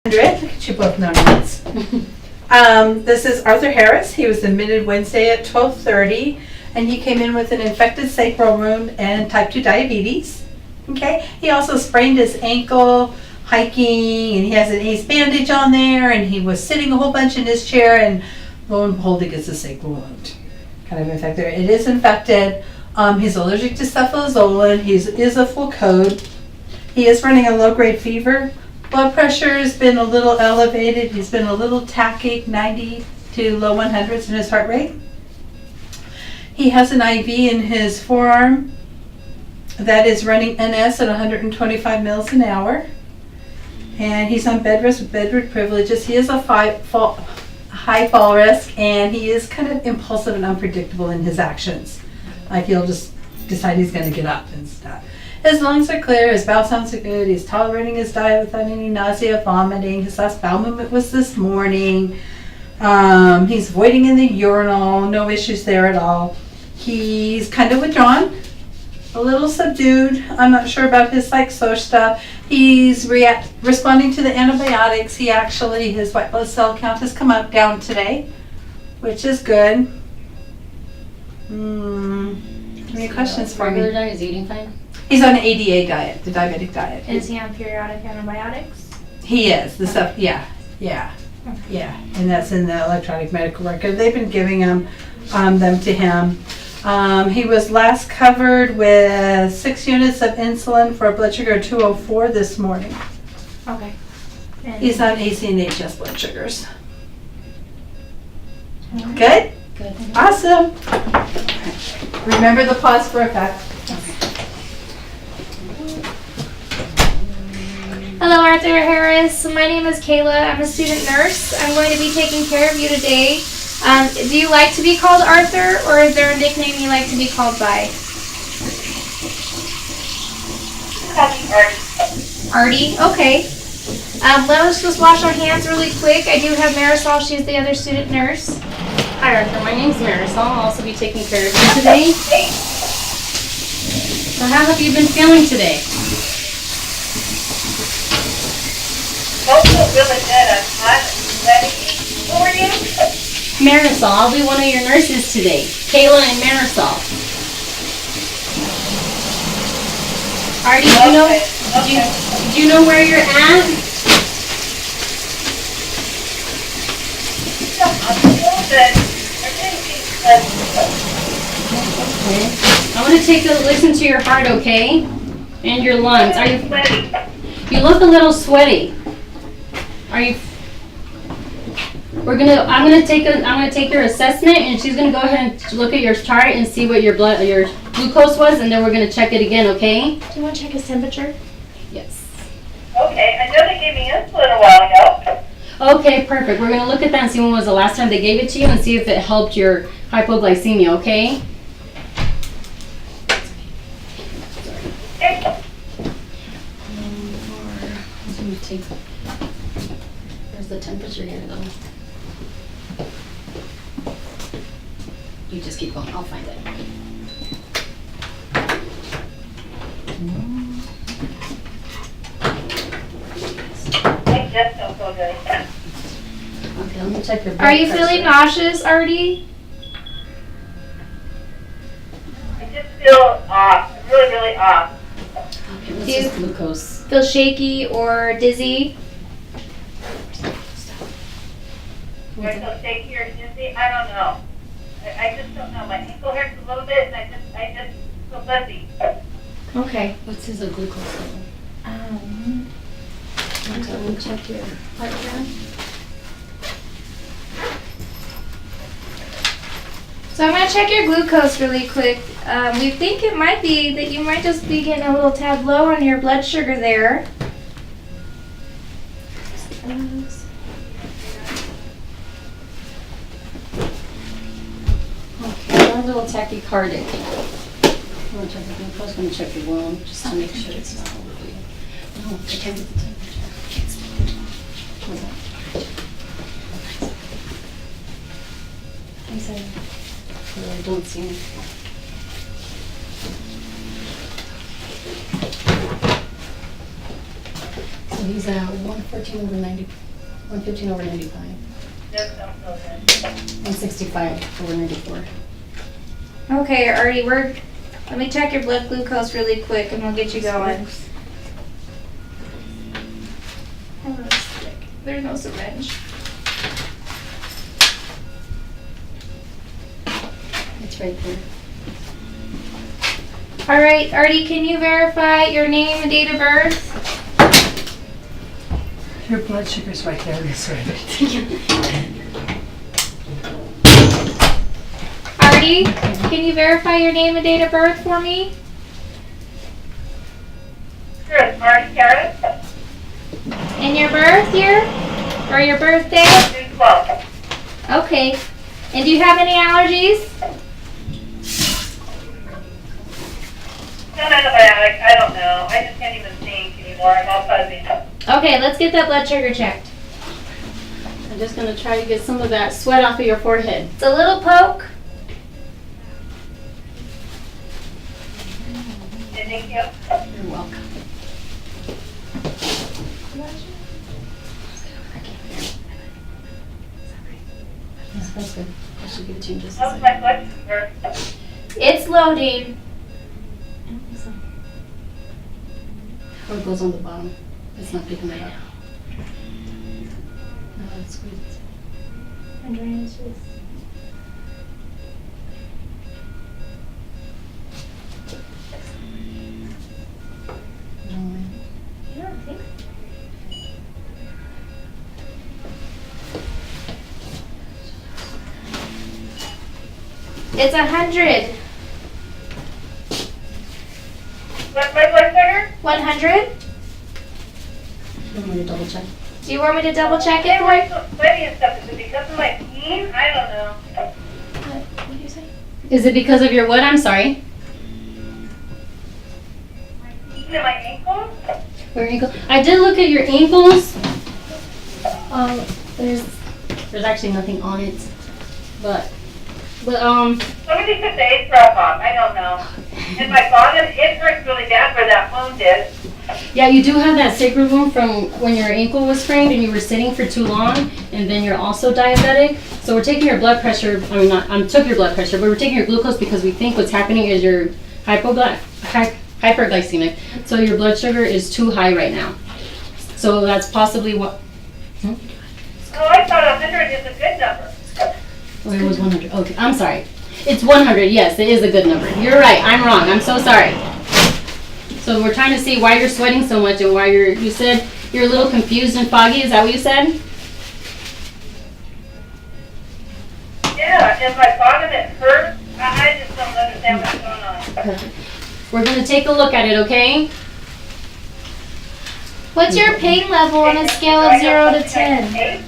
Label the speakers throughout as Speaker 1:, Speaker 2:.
Speaker 1: Look at you both know names. This is Arthur Harris. He was admitted Wednesday at 12:30, and he came in with an infected sacral wound and type 2 diabetes. Okay. He also sprained his ankle hiking, and he has an ace bandage on there, and he was sitting a whole bunch in his chair, and lo and behold, he gets a sacral wound. Kind of infected. It is infected. He's allergic to cefalozolin. He is a full code. He is running a low-grade fever. Blood pressure has been a little elevated. He's been a little tachy, 90 to low 100s in his heart rate. He has an IV in his forearm that is running NS at 125 mils an hour. And he's on bed rest with bedroom privileges. He is a high fall risk, and he is kind of impulsive and unpredictable in his actions. Like he'll just decide he's going to get up and stuff. His lungs are clear, his bowel sounds are good, he's tolerating his diet without any nausea, vomiting. His last bowel movement was this morning. He's voiding in the urinal, no issues there at all. He's kind of withdrawn, a little subdued. I'm not sure about his psych-social stuff. He's responding to the antibiotics. His white blood cell count has come up down today, which is good. Any questions for me?
Speaker 2: Regular diet, is he eating fine?
Speaker 1: He's on an ADA diet, the diabetic diet.
Speaker 3: Is he on periodic antibiotics?
Speaker 1: He is. The stuff, yeah. And that's in the electronic medical record. They've been giving them to him. He was last covered with 6 units of insulin for a blood sugar of 204 this morning.
Speaker 3: Okay. And
Speaker 1: He's on AC and HS blood sugars. Good?
Speaker 2: Good.
Speaker 1: Awesome. Remember the pause for effect.
Speaker 3: Hello, Arthur Harris. My name is Kayla. I'm a student nurse. I'm going to be taking care of you today. Do you like to be called Arthur, or is there a nickname you like to be called by? Artie. Okay. Let us just wash our hands really quick. I do have Marysol. She's the other student nurse.
Speaker 2: Hi Arthur, my name's Marysol. I'll also be taking care of you today. So how have you been feeling today?
Speaker 4: Don't feel really good. I'm hot and ready for you.
Speaker 2: Marysol, I'll be one of your nurses today. Kayla and Marysol.
Speaker 3: Artie,
Speaker 2: Do you know where you're at?
Speaker 4: I'm feeling good.
Speaker 2: Okay. I want to take a listen to your heart, okay? And your lungs. Are you? You look a little sweaty. Are you? I'm gonna take your assessment, and she's gonna go ahead and look at your chart and see what your glucose was, and then we're gonna check it again, okay?
Speaker 3: do you want to check his temperature?
Speaker 2: Yes.
Speaker 4: Okay, I know they gave me insulin a while ago.
Speaker 2: Okay, perfect. We're gonna look at that and see when was the last time they gave it to you, and see if it helped your hypoglycemia, okay? Where's the temperature here, though? You just keep going. I'll find it.
Speaker 4: I just don't feel good.
Speaker 2: Okay, let me check your blood
Speaker 3: Are you
Speaker 2: pressure.
Speaker 3: feeling nauseous, Artie?
Speaker 4: I just feel off. Really, really off.
Speaker 2: Okay, what's his glucose?
Speaker 3: Feel shaky or dizzy?
Speaker 4: Do I feel shaky or dizzy? I don't know. I just don't know. My ankle hurts a little bit, and I just feel fuzzy.
Speaker 3: Okay.
Speaker 2: What's his glucose level?
Speaker 3: Let me check your heart rate. So I'm going to check your glucose really quick. We think it might be that you might just be getting a little tad low on your blood sugar there.
Speaker 2: Okay, you're a little tachycardic. I'm going to check the glucose. I'm going to check your wound just to make sure it's not overly. No, I can't get the temperature. What's that?
Speaker 3: I'm sorry.
Speaker 2: I don't see anything. So So he's at 114 over 90, 115 over 95,
Speaker 4: That sounds so good.
Speaker 2: 165 over 94.
Speaker 3: Okay, Artie, let me check your blood glucose really quick and we'll get you going. Hold on a sec. There's no syringe.
Speaker 2: It's right there.
Speaker 3: All right, Artie, can you verify your name and date of birth?
Speaker 1: Your blood sugar's right there, Miss Rabbit.
Speaker 3: Artie, can you verify your name and date of birth for me?
Speaker 4: Sure, it's Marty Harris,
Speaker 3: And your birth year? Or your birthday?
Speaker 4: June 12th.
Speaker 3: Okay. And do you have any allergies?
Speaker 4: No antibiotic, I don't know. I just can't even think anymore. I'm all fuzzy.
Speaker 3: Okay, let's get that blood sugar checked.
Speaker 2: I'm just gonna try to get some of that sweat off of your forehead.
Speaker 3: It's a little poke.
Speaker 4: Thank you.
Speaker 2: You're welcome. Yes, that's good. I should give it to you in just a
Speaker 4: How's
Speaker 2: second.
Speaker 4: my blood sugar?
Speaker 3: It's loading.
Speaker 2: Or it goes on the bottom. It's not picking it up. No, it's good. No, man.
Speaker 3: It's 100.
Speaker 4: What's my blood sugar?
Speaker 3: 100?
Speaker 2: You want me to double check?
Speaker 3: Do you want me to double check it
Speaker 4: Yeah,
Speaker 3: for
Speaker 4: why
Speaker 3: you?
Speaker 4: it's so sweaty and stuff? Is it because of my pain? I don't know.
Speaker 3: What do you say?
Speaker 2: Is it because of your what? I'm sorry.
Speaker 4: Pain in my ankles?
Speaker 2: Your ankle. I did look at your ankles. There's actually nothing on it, but
Speaker 4: Somebody took the eighth drop off. I don't know. And my bottom, it hurts really bad where that wound is.
Speaker 2: yeah, you do have that sacral wound from when your ankle was sprained and you were sitting for too long, and then you're also diabetic. So we're taking your blood pressure. I mean, not took your blood pressure, but we're taking your glucose because we think what's happening is you're hyperglycemic. So your blood sugar is too high right now. So that's possibly what.
Speaker 4: Oh, I thought 100 is a good number.
Speaker 2: Oh, it was 100. Okay, I'm sorry. It's 100. Yes, it is a good number. You're right. I'm wrong. I'm so sorry. So we're trying to see why you're sweating so much and why you said you're a little confused and foggy. Is that what you said?
Speaker 4: Yeah, and my bottom, it hurts. I just don't understand what's going on.
Speaker 2: Perfect. We're going to take a look at it, okay?
Speaker 3: What's your pain level on a scale of 0 to 10?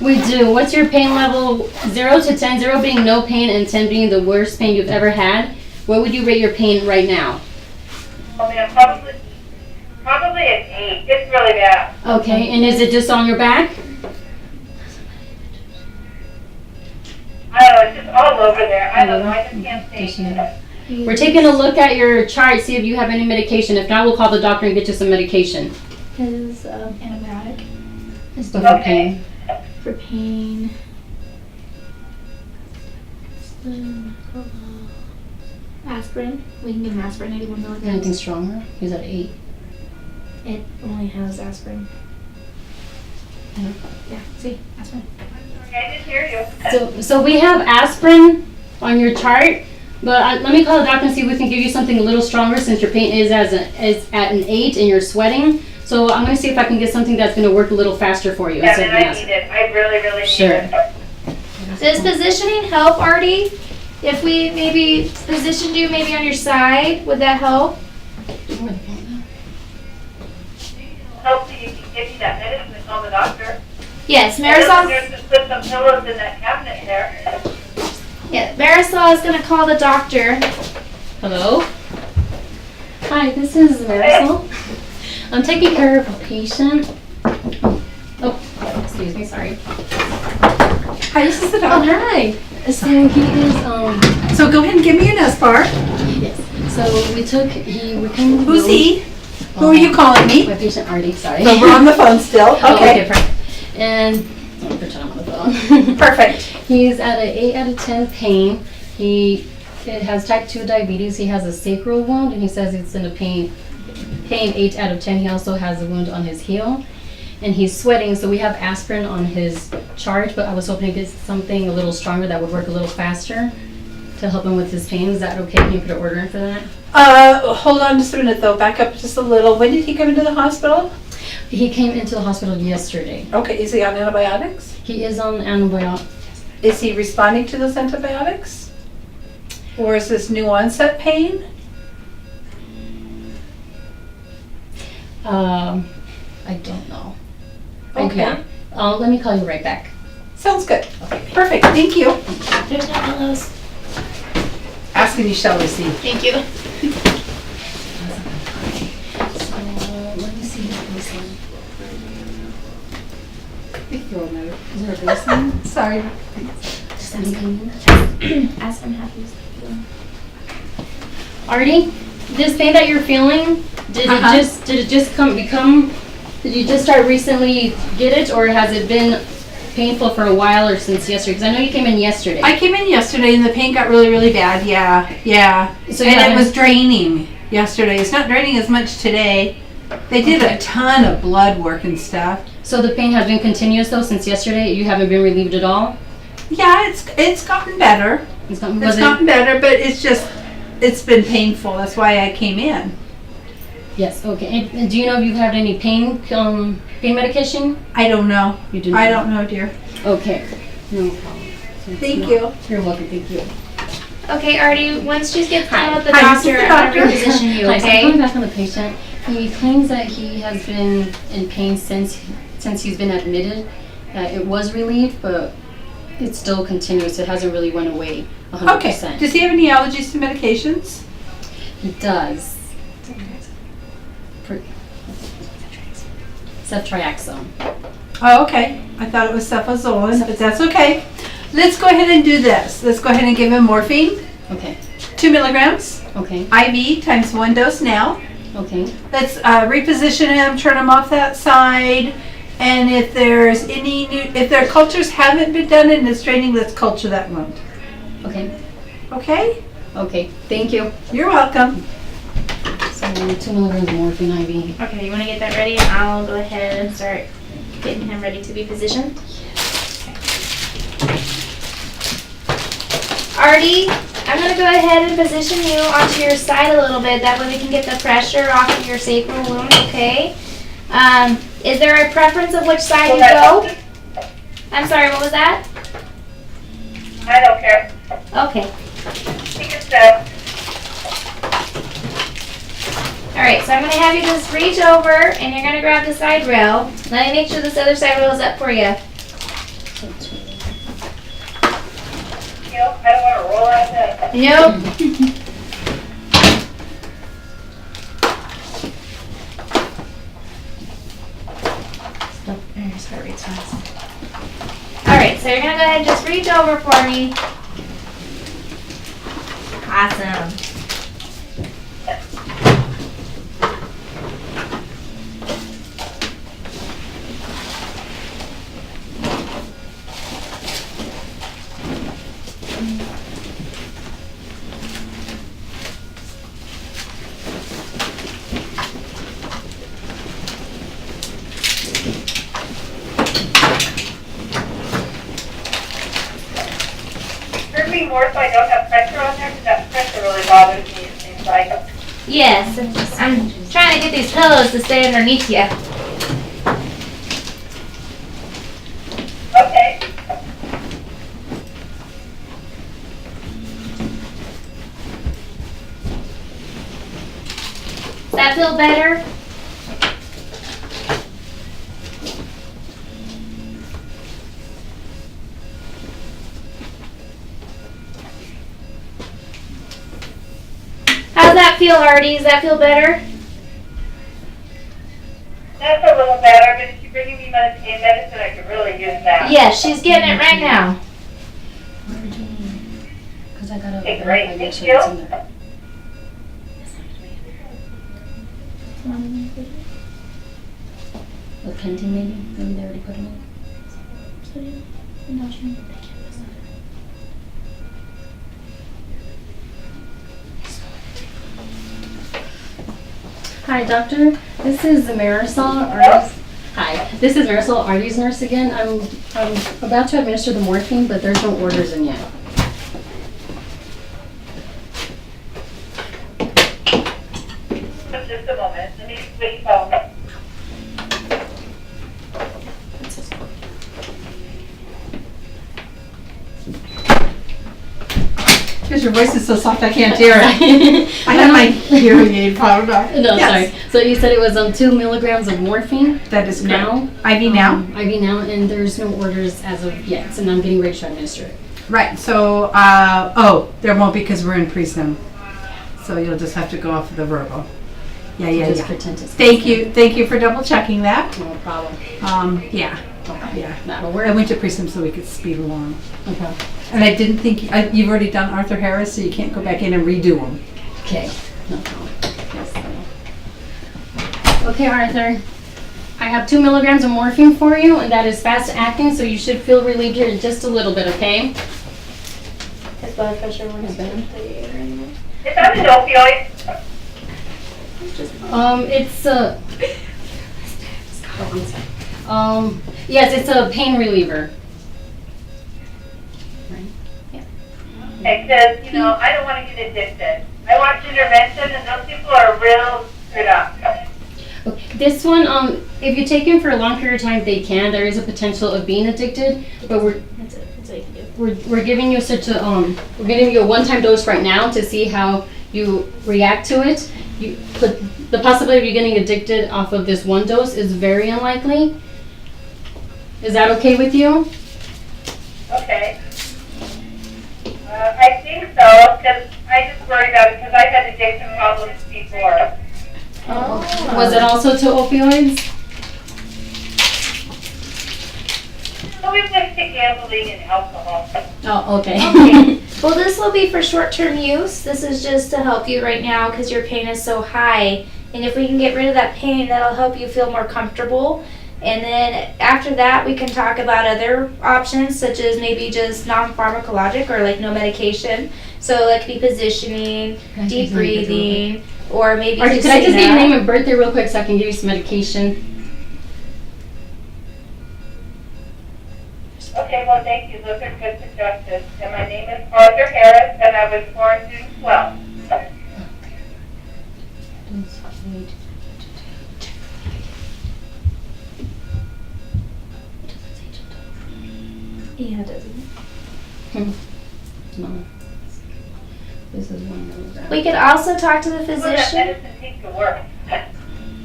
Speaker 2: We do. What's your pain level? 0 to 10, 0 being no pain and 10 being the worst pain you've ever had. What would you rate your pain right now?
Speaker 4: I mean, probably an 8. It's really bad.
Speaker 2: Okay, and is it just on your back?
Speaker 4: I don't know, it's just all over there. I don't know, I just can't see.
Speaker 2: We're taking a look at your chart, see if you have any medication. If not, we'll call the doctor and get you some medication.
Speaker 3: Is antibiotic
Speaker 2: It's for pain.
Speaker 3: for pain. Aspirin. We can give him aspirin, 81 milligrams.
Speaker 2: Anything stronger? He's at 8.
Speaker 3: It only has aspirin.
Speaker 2: Yeah.
Speaker 3: Yeah, see, aspirin.
Speaker 4: Okay, I didn't hear you.
Speaker 2: So we have aspirin on your chart, but let me call the doctor and see if we can give you something a little stronger since your pain is at an 8 and you're sweating. So I'm going to see if I can get something that's going to work a little faster for you.
Speaker 4: Yeah,
Speaker 2: instead
Speaker 4: and
Speaker 2: of
Speaker 4: I
Speaker 2: aspirin.
Speaker 4: need it. I really, really need
Speaker 2: Sure.
Speaker 4: it.
Speaker 3: Does positioning help, Artie? If we maybe positioned you maybe on your side, would that help?
Speaker 4: Hopefully you can give me that medicine and call the doctor.
Speaker 3: Yes,
Speaker 4: There's
Speaker 3: Marysol.
Speaker 4: just put some pillows in that cabinet there.
Speaker 3: Yeah, Marysol is gonna call the doctor.
Speaker 2: Hello? Hi, this is Marysol. I'm taking care of a patient. Oh, excuse me, sorry.
Speaker 1: Hi, this is the
Speaker 2: Oh,
Speaker 1: doctor.
Speaker 2: hi. So he is,
Speaker 1: So go ahead and give me an S bar.
Speaker 2: yes. So we came.
Speaker 1: Who's he? Who are you calling me?
Speaker 2: My patient Artie, sorry.
Speaker 1: So we're on the phone still.
Speaker 2: Oh,
Speaker 1: Okay.
Speaker 2: perfect. And I'm gonna pretend I'm on the phone.
Speaker 1: Perfect.
Speaker 2: He's at an 8 out of 10 pain. He has type 2 diabetes. He has a sacral wound, and he says it's in a pain 8 out of 10. He also has a wound on his heel, and he's sweating. So we have aspirin on his charge, but I was hoping to get something a little stronger that would work a little faster to help him with his pain. Is that okay? Can you put an order in for that?
Speaker 1: Hold on just a minute though. Back up just a little. When did he come into the hospital?
Speaker 2: He came into the hospital yesterday.
Speaker 1: Okay, is he on antibiotics?
Speaker 2: He is on antibiotics.
Speaker 1: Is he responding to those antibiotics? Or is this new onset pain?
Speaker 2: I don't know.
Speaker 1: Okay.
Speaker 2: Let me call you right back.
Speaker 1: Sounds good. Perfect, thank you.
Speaker 3: There's no pillows.
Speaker 1: Ask and you shall receive.
Speaker 3: Thank you.
Speaker 2: So, let me see this one. Big throw matter. Is there a baseline?
Speaker 1: Sorry.
Speaker 2: Just any pain?
Speaker 3: Ask him how he's feeling.
Speaker 2: Artie, this pain that you're feeling, did it you just start recently get it, or has it been painful for a while or since yesterday? Because I know you came in yesterday.
Speaker 1: I came in yesterday and the pain got really, really bad. Yeah.
Speaker 2: So you
Speaker 1: and it
Speaker 2: haven't-
Speaker 1: was draining yesterday. It's not draining as much today. They did a ton of blood work and stuff.
Speaker 2: So the pain has been continuous though since yesterday? You haven't been relieved at all?
Speaker 1: Yeah, it's gotten better.
Speaker 2: It's
Speaker 1: Gotten better, but it's been painful. That's why I came in.
Speaker 2: Yes, okay. And do you know if you've had any pain medication?
Speaker 1: I don't know.
Speaker 2: You do
Speaker 1: I don't know, dear.
Speaker 2: Okay. No problem.
Speaker 1: Thank you.
Speaker 2: You're welcome, thank you.
Speaker 3: Okay, Artie, once she gets done with the
Speaker 1: Hi, this is
Speaker 3: doctor,
Speaker 1: the
Speaker 3: I'm gonna
Speaker 1: doctor.
Speaker 3: reposition you,
Speaker 2: Hi, so I'm
Speaker 3: okay?
Speaker 2: coming back on the patient. He claims that he has been in pain since he's been admitted. It was relieved, but it's still continuous. It hasn't really went away 100%.
Speaker 1: Okay. Does he have any allergies to medications?
Speaker 2: He does. Ceftriaxone.
Speaker 1: Oh, okay. I thought it was cefazolin, but that's okay. Let's go ahead and do this. Let's go ahead and give him morphine,
Speaker 2: Okay.
Speaker 1: 2 milligrams,
Speaker 2: Okay.
Speaker 1: IV times 1 dose now.
Speaker 2: Okay.
Speaker 1: Let's reposition him, turn him off that side, and if there's any if their cultures haven't been done in this training, let's culture that wound.
Speaker 2: Okay.
Speaker 1: Okay?
Speaker 2: Okay. Thank you.
Speaker 1: You're welcome.
Speaker 2: So 2 milligrams of morphine IV.
Speaker 3: Okay, you wanna get that ready and I'll go ahead and start getting him ready to be positioned? Artie, I'm gonna go ahead and position you onto your side a little bit, that way we can get the pressure off of your sacral wound, okay? Is there a preference of which side you go? I'm sorry, what was that?
Speaker 4: I don't care.
Speaker 3: Okay.
Speaker 4: You can step.
Speaker 3: Alright, so I'm gonna have you just reach over and you're gonna grab the side rail. Let me make sure this other side rail is up for you.
Speaker 4: You know, I don't want to roll out of bed.
Speaker 3: Nope. There's heart rate's fast. Alright, so you're gonna go ahead and just reach over for me. Awesome.
Speaker 4: Hurt me more so I don't have pressure on there, because that pressure really bothers me, it seems like.
Speaker 3: Yes, I'm trying to get these pillows to stay underneath you.
Speaker 4: Okay.
Speaker 3: Does that feel better? How's that feel, Artie? Does that feel better?
Speaker 4: That's a little better, but if you're bringing me medicine, I could really use that.
Speaker 3: Yes, she's getting it right now.
Speaker 2: Because I got a
Speaker 4: Okay, great.
Speaker 2: verify
Speaker 4: Thank
Speaker 2: make sure it's
Speaker 4: you.
Speaker 2: in there. pending maybe? Maybe they already put them in. Hi, doctor. This is Marysol. Hi, this is Marysol, Artie's nurse again. I'm about to administer the morphine, but there's no orders in yet.
Speaker 4: Just a moment, let me switch phones.
Speaker 1: Because your voice is so soft, I can't hear it. I have my hearing aid powder.
Speaker 2: No,
Speaker 1: Yes.
Speaker 2: sorry. So you said it was 2 milligrams of morphine
Speaker 1: That is correct.
Speaker 2: now?
Speaker 1: IV now?
Speaker 2: IV now, and there's no orders as of yet, so now I'm getting ready to administer it.
Speaker 1: Right, so, there won't be because we're in pre-sim. So you'll just have to go off of the verbal. Yeah.
Speaker 2: Just pretend it's
Speaker 1: Thank you for double checking that.
Speaker 2: No problem.
Speaker 1: Yeah.
Speaker 2: Okay. That'll
Speaker 1: I
Speaker 2: work.
Speaker 1: went to pre-sim so we could speed along.
Speaker 2: Okay.
Speaker 1: And I didn't think, you've already done Arthur Harris, so you can't go back in and redo them.
Speaker 2: Okay. No problem. Yes, I will. Okay, Arthur. I have 2 milligrams of morphine for you, and that is fast acting, so you should feel relieved here in just a little bit, okay?
Speaker 3: His blood pressure was
Speaker 2: Is that-
Speaker 4: Is that an opioid?
Speaker 2: It's yes, it's a pain reliever.
Speaker 4: Because, I don't want to get addicted. I want intervention, and those people are real screwed up.
Speaker 2: This one, if you take them for a long period of time, they can. There is a potential of being addicted, but we're giving you we're giving you a one-time dose right now to see how you react to it. The possibility of you getting addicted off of this one dose is very unlikely. Is that okay with you?
Speaker 4: Okay. I think so, because I just worry about it, because I've had addiction problems before.
Speaker 2: Was it also to opioids?
Speaker 4: So we went to gambling and alcohol.
Speaker 2: Oh, okay.
Speaker 3: Okay. Well, this will be for short-term use. This is just to help you right now because your pain is so high. And if we can get rid of that pain, that'll help you feel more comfortable. And then after that, we can talk about other options, such as maybe just non-pharmacologic or like no medication. So it could be positioning, deep breathing, or maybe
Speaker 2: Artie,
Speaker 3: just
Speaker 2: can I just
Speaker 3: sitting
Speaker 2: get your
Speaker 3: up.
Speaker 2: name and birthday real quick so I can give you some medication?
Speaker 4: Okay, well, thank you. Those are good suggestions. And my name is Arthur Harris, and I was born June 12th.
Speaker 3: Yeah, it doesn't.
Speaker 2: No. This is 1 milligram.
Speaker 3: We could also talk to the
Speaker 4: What does that
Speaker 3: physician.
Speaker 4: medicine take to work?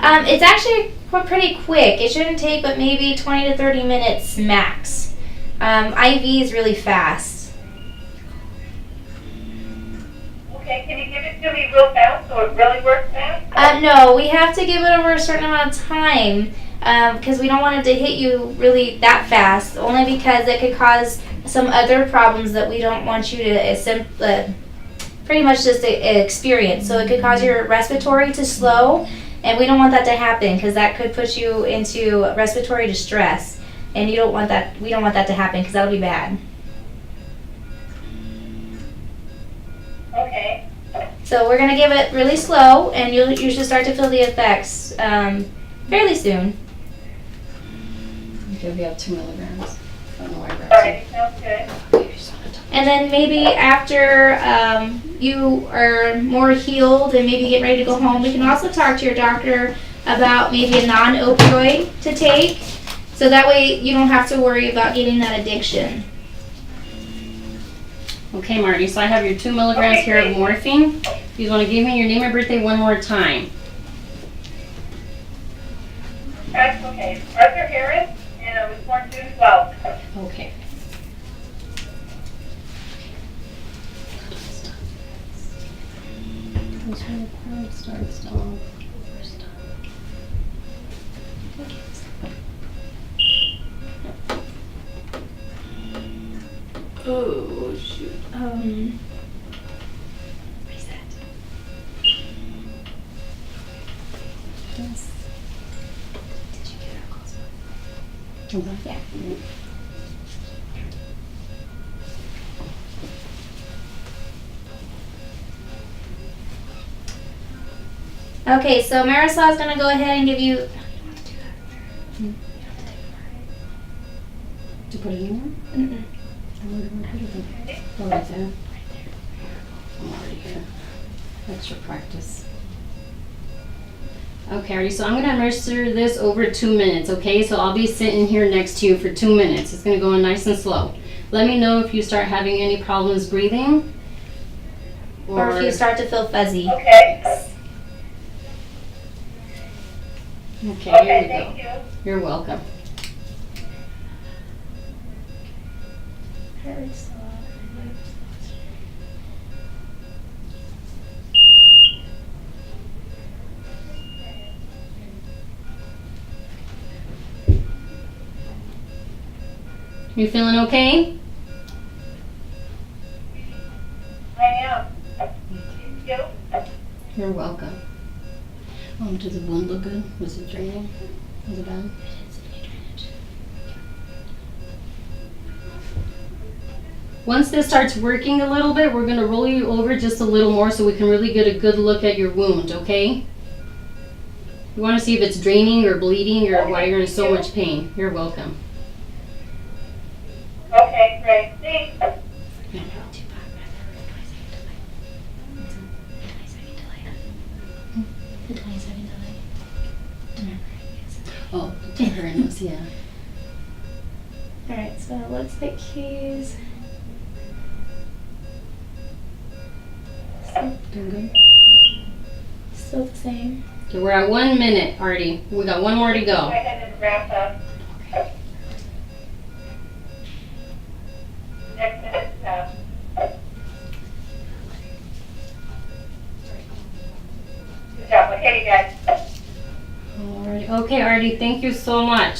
Speaker 3: It's actually pretty quick. It shouldn't take but maybe 20 to 30 minutes max. IV is really fast.
Speaker 4: Okay, can you give it to me real fast so it really works fast?
Speaker 3: No, we have to give it over a certain amount of time because we don't want it to hit you really that fast, only because it could cause some other problems that we don't want you to pretty much just experience. So it could cause your respiratory to slow, and we don't want that to happen because that could put you into respiratory distress, and you don't want that. We don't want that to happen because that'll be bad.
Speaker 4: Okay.
Speaker 3: So we're gonna give it really slow, and you should start to feel the effects fairly soon.
Speaker 2: Okay, we have 2 milligrams. I don't know why I grabbed
Speaker 4: All right, sounds good.
Speaker 3: And then maybe after you are more healed and maybe get ready to go home, we can also talk to your doctor about maybe a non-opioid to take. So that way you don't have to worry about getting that addiction.
Speaker 2: Okay, Marty, so I have your 2 milligrams
Speaker 4: Okay,
Speaker 2: here of
Speaker 4: great.
Speaker 2: morphine. You want to give me your name and birthday one more time?
Speaker 4: That's okay. Arthur Harris, and I was born June 12th.
Speaker 2: Okay.
Speaker 3: Oh shoot. Reset.
Speaker 2: Yes.
Speaker 3: Did you get our calls? Yeah. Okay, so Marisol's gonna go ahead and give you.
Speaker 2: To put it in
Speaker 3: Mm-mm.
Speaker 2: there? Where do I put it? Oh, right there. I'm already here. Extra practice. Okay, Artie, so I'm gonna measure this over 2 minutes, okay? So I'll be sitting here next to you for 2 minutes. It's gonna go in nice and slow. Let me know if you start having any problems breathing.
Speaker 3: Or if you start to feel fuzzy.
Speaker 4: Okay.
Speaker 2: Okay,
Speaker 4: Okay,
Speaker 2: here we
Speaker 4: thank
Speaker 2: go.
Speaker 4: you.
Speaker 2: You're welcome. You feeling okay?
Speaker 4: I am. Thank you.
Speaker 2: You're welcome. Does the wound look good? Was it draining? Was it bad? Once this starts working a little bit, we're gonna roll you over just a little more so we can really get a good look at your wound, okay? We wanna see if it's draining or bleeding or why you're in so much pain. You're welcome.
Speaker 4: Okay, great. Thanks.
Speaker 2: Oh, tetanus, yeah.
Speaker 3: Alright, so it looks like he's
Speaker 2: Doing good?
Speaker 3: still the same.
Speaker 2: Okay, we're at 1 minute, Artie. We got one more to
Speaker 4: Go
Speaker 2: go.
Speaker 4: ahead and wrap up. Next minute's up. Good job. Okay, you guys.
Speaker 2: Alrighty. Okay, Artie, thank you so much.